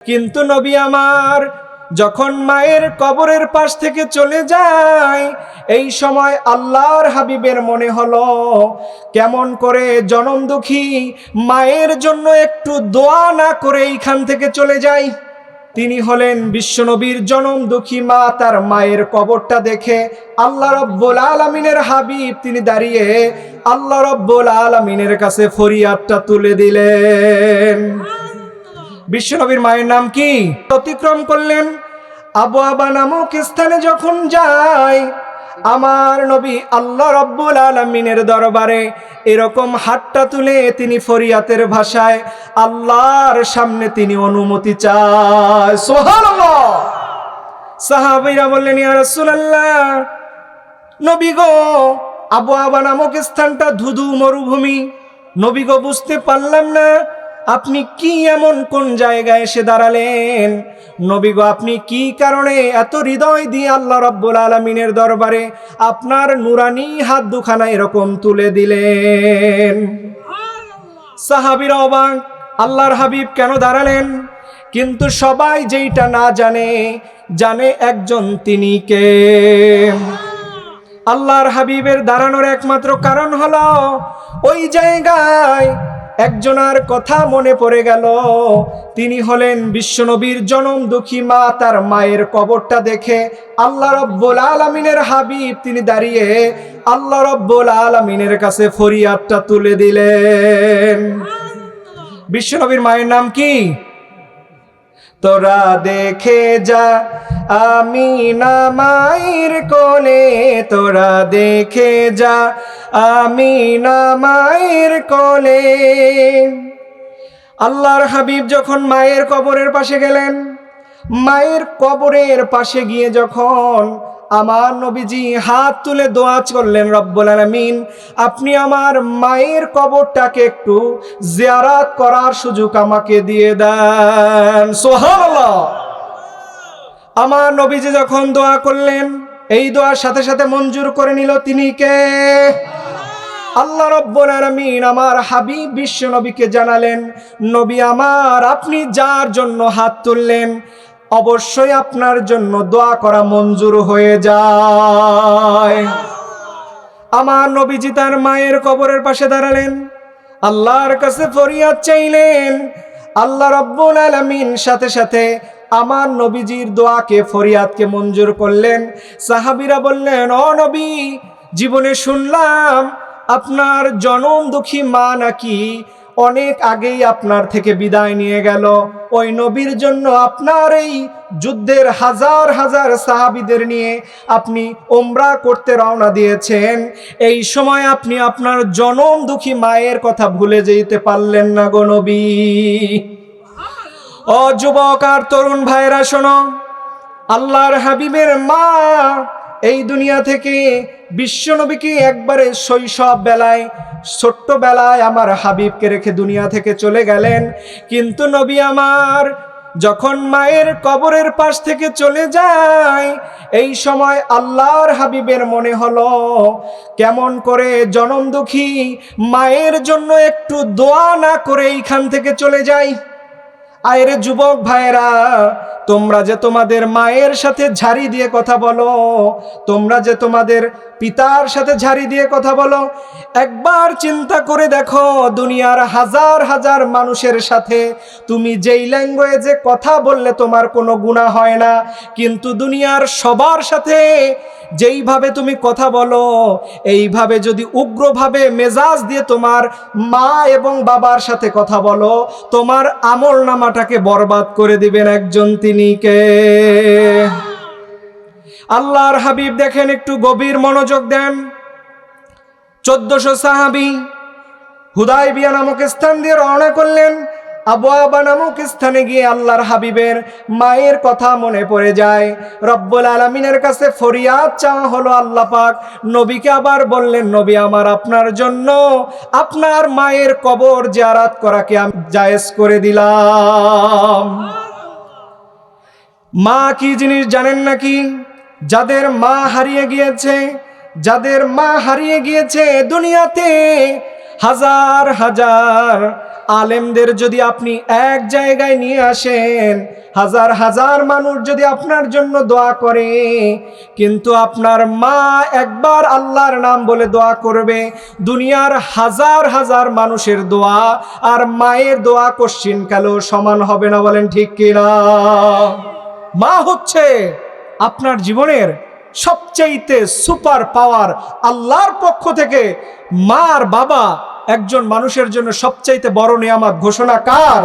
কিন্তু নবী আমার যখন মায়ের কবরের পাশ থেকে চলে যায়, এই সময় আল্লাহর হাবিবের মনে হলো কেমন করে জনম দুঃখী মায়ের জন্য একটু দোয়া না করে এইখান থেকে চলে যায়। তিনি হলেন বিশ্বনবীর জনম দুঃখী মা। তার মায়ের কবরটা দেখে আল্লাহ রব্বুল আলামিনের হাবিব তিনি দাঁড়িয়ে আল্লাহ রব্বুল আলামিনের কাছে ফরিয়াদটা তুলে দিলেন। বিশ্বনবীর মায়ের নাম কি? অতিক্রম করলেন আবওয়াবা নামক স্থানে যখন যায়, আমার নবী আল্লাহ রব্বুল আলামিনের দরবারে এরকম হাতটা তুলে তিনি ফরিয়াতের ভাষায় আল্লাহর সামনে তিনি অনুমতি চায়। সুবহানাল্লাহ। সাহাবীরা বললেন, ইয়া রাসূলুল্লাহ, নবী গো, আবওয়াবা নামক স্থানটা ধুধু মরুভূমি, নবী গো বুঝতে পারলাম না আপনি কি এমন কোন জায়গায় এসে দাঁড়ালেন। নবী গো, আপনি কি কারণে এত হৃদয় দিয়ে আল্লাহ রাব্বুল আলামিনের দরবারে আপনার নুরানি হাত দুখানা এরকম তুলে দিলেন? সাহাবীরা অবাক, আল্লাহর হাবিব কেন দাঁড়ালেন? কিন্তু সবাই যেইটা না জানে একজন তিনি কে। আল্লাহর হাবিবের দাঁড়ানোর একমাত্র কারণ হলো ওই জায়গায় একজনের কথা মনে পড়ে গেল। তিনি হলেন বিশ্বনবীর জনম দুঃখী মা। তার মায়ের কবরটা দেখে আল্লাহ রব্বুল আলামিনের হাবিব তিনি দাঁড়িয়ে আল্লাহ রব্বুল আলামিনের কাছে ফরিয়াদটা তুলে দিলেন। বিশ্বনবীর মায়ের নাম কি? তোরা দেখে যা আমিনা মায়ের কোলে, তোরা দেখে যা আমিনা মায়ের কোলে। আল্লাহর হাবিব যখন মায়ের কবরের পাশে গেলেন, মায়ের কবরের পাশে গিয়ে যখন আমার নবীজি হাত তুলে দোয়া করলেন, রব্বুল আলামিন আপনি আমার মায়ের কবরটাকে একটু জিয়ারত করার সুযোগ আমাকে দিয়ে দেন। সুবহানাল্লাহ। আমার নবীজি যখন দোয়া করলেন, এই দোয়ার সাথে সাথে মঞ্জুর করে নিল তিনি কে? আল্লাহ রব্বুল আলামিন আমার হাবিব বিশ্ব নবীকে জানালেন, নবী আমার আপনি যার জন্য হাত তুললেন অবশ্যই আপনার জন্য দোয়া করা মঞ্জুর হয়ে যায়। আমার নবীজি তার মায়ের কবরের পাশে দাঁড়ালেন, আল্লাহর কাছে ফরিয়াদ চাইলেন। আল্লাহ রব্বুল আলামিন সাথে সাথে আমার নবীজির দোয়াকে ফরিয়াদকে মঞ্জুর করলেন। সাহাবীরা বললেন, ও নবী, জীবনে শুনলাম আপনার জনম দুঃখী মা নাকি অনেক আগেই আপনার থেকে বিদায় নিয়ে গেল। ওই নবীর জন্য আপনার এই যুদ্ধের হাজার হাজার সাহাবীদের নিয়ে আপনি উমরা করতে রওনা দিয়েছেন। এই সময় আপনি আপনার জনম দুঃখী মায়ের কথা ভুলে যেতে পারলেন না গো নবী। ও যুবক আর তরুণ ভাইরা শোনো, আল্লাহর হাবিবের মা এই দুনিয়া থেকে বিশ্বনবীকে একবারে শৈশব বেলায় ছোট্টবেলায় আমার হাবিবকে রেখে দুনিয়া থেকে চলে গেলেন। কিন্তু নবী আমার যখন মায়ের কবরের পাশ থেকে চলে যায়, এই সময় আল্লাহর হাবিবের মনে হলো কেমন করে জনম দুঃখী মায়ের জন্য একটু দোয়া না করে এইখান থেকে চলে যায়। আরে যুবক ভাইরা, তোমরা যে তোমাদের মায়ের সাথে ঝাড়ি দিয়ে কথা বলো, তোমরা যে তোমাদের পিতার সাথে ঝাড়ি দিয়ে কথা বলো, একবার চিন্তা করে দেখো দুনিয়ার হাজার হাজার মানুষের সাথে তুমি যেই ল্যাঙ্গুয়েজে কথা বললে তোমার কোনো গুনাহ হয় না, কিন্তু দুনিয়ার সবার সাথে যেইভাবে তুমি কথা বলো, এইভাবে যদি উগ্রভাবে মেজাজ দিয়ে তোমার মা এবং বাবার সাথে কথা বলো, তোমার আমল নামাটাকে বরবাদ করে দিবেন একজন, তিনি কে? আল্লাহর হাবিব দেখেন, একটু গভীর মনোযোগ দেন। 1400 সাহাবী হুদায়বিয়া নামক স্থান দিয়ে রওনা করলেন। আবওয়াবা নামক স্থানে গিয়ে আল্লাহর হাবিবের মায়ের কথা মনে পড়ে যায়। রব্বুল আলামিনের কাছে ফরিয়াদ চাওয়া হলো। আল্লাহ পাক নবীকে আবার বললেন, নবী আমার আপনার জন্য আপনার মায়ের কবর জিয়ারত করাকে আমি জায়েজ করে দিলাম। মা কি জিনিস জানেন নাকি? যাদের মা হারিয়ে গিয়েছে দুনিয়াতে হাজার হাজার আলেমদের যদি আপনি এক জায়গায় নিয়ে আসেন, হাজার হাজার মানুষ যদি আপনার জন্য দোয়া করে, কিন্তু আপনার মা একবার আল্লাহর নাম বলে দোয়া করবে, দুনিয়ার হাজার হাজার মানুষের দোয়া আর মায়ের দোয়া কোশ্চিনকালেও সমান হবে না। বলেন ঠিক কিনা? মা হচ্ছে আপনার জীবনের সবচাইতে সুপার পাওয়ার। আল্লাহর পক্ষ থেকে মা আর বাবা একজন মানুষের জন্য সবচাইতে বড় নিয়ামত। ঘোষণা কার?